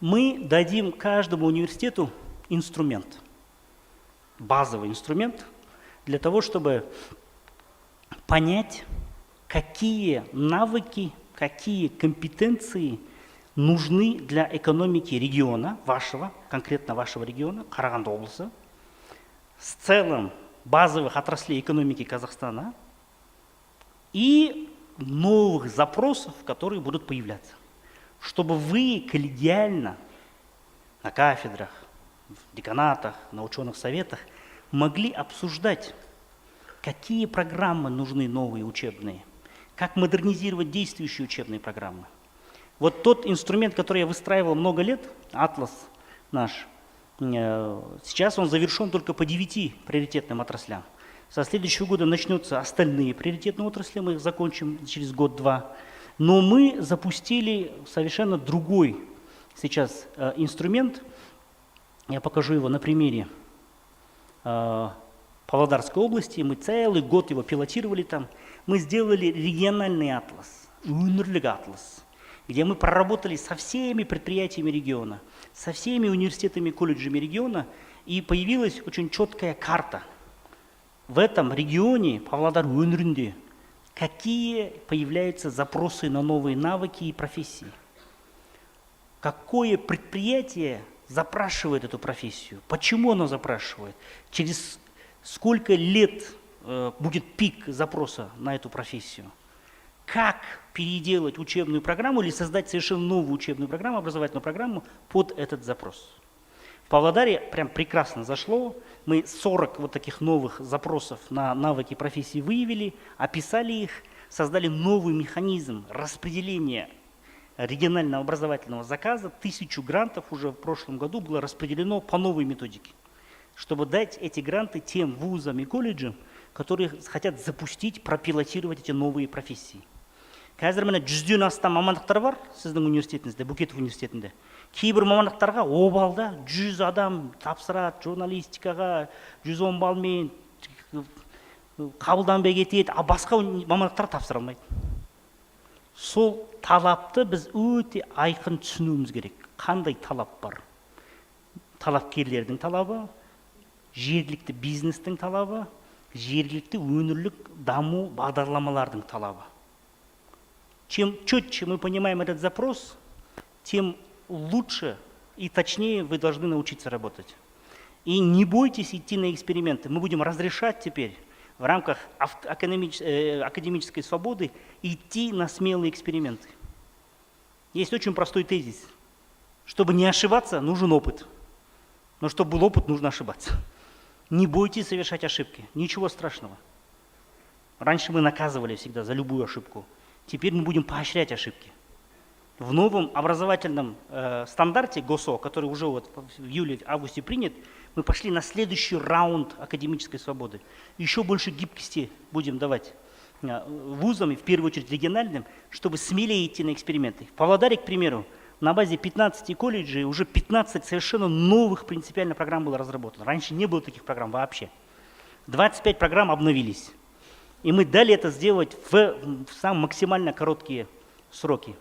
Мы дадим каждому университету инструмент, базовый инструмент, для того, чтобы понять, какие навыки, какие компетенции нужны для экономики региона, вашего, конкретно вашего региона, Караганды области, с целым базовых отраслей экономики Казахстана и новых запросов, которые будут появляться, чтобы вы коллегиально на кафедрах, в деканатах, на ученых советах могли обсуждать, какие программы нужны новые учебные, как модернизировать действующие учебные программы. Вот тот инструмент, который я выстраивал много лет, атлас наш, сейчас он завершен только по 9 приоритетным отраслям. Со следующего года начнутся остальные приоритетные отрасли, мы их закончим через год-два. Но мы запустили совершенно другой сейчас инструмент. Я покажу его на примере Павлодарской области. Мы целый год его пилотировали там. Мы сделали региональный атлас, өңірлік атлас, где мы проработали со всеми предприятиями региона, со всеми университетами, колледжами региона, и появилась очень четкая карта. В этом регионе, Павлодар өңірінде, какие появляются запросы на новые навыки и профессии. Какое предприятие запрашивает эту профессию? Почему оно запрашивает? Через сколько лет будет пик запроса на эту профессию? Как переделать учебную программу или создать совершенно новую учебную программу, образовательную программу под этот запрос? В Павлодаре прям прекрасно зашло. Мы 40 вот таких новых запросов на навыки профессии выявили, описали их, создали новый механизм распределения регионального образовательного заказа. 1000 грантов уже в прошлом году было распределено по новой методике, чтобы дать эти гранты тем вузам и колледжам, которые хотят запустить, пропилотировать эти новые профессии. Қазір міне 100-ден астам мамандықтар бар сіздің университетіңізде, Букетов университетінде. Кейбір мамандықтарға обалда 100 адам тапсырады, журналистикаға 110 балмен қабылданбай кетеді, а басқа мамандықтар тапсыра алмайды. Сол талапты біз өте айқын түсінуіміз керек. Қандай талап бар? Талапкерлердің талабы, жергілікті бизнестің талабы, жергілікті өңірлік даму бағдарламалардың талабы. Чем четче мы понимаем этот запрос, тем лучше и точнее вы должны научиться работать. И не бойтесь идти на эксперименты. Мы будем разрешать теперь в рамках академической свободы идти на смелые эксперименты. Есть очень простой тезис. Чтобы не ошибаться, нужен опыт. Но чтобы был опыт, нужно ошибаться. Не бойтесь совершать ошибки. Ничего страшного. Раньше мы наказывали всегда за любую ошибку. Теперь мы будем поощрять ошибки. В новом образовательном стандарте ГОСО, который уже вот в июле-августе принят, мы пошли на следующий раунд академической свободы. Еще больше гибкости будем давать вузам, и в первую очередь региональным, чтобы смелее идти на эксперименты. В Павлодаре, к примеру, на базе 15 колледжей уже 15 совершенно новых принципиально программ было разработано. Раньше не было таких программ вообще. 25 программ обновились. И мы дали это сделать в самые максимально короткие сроки.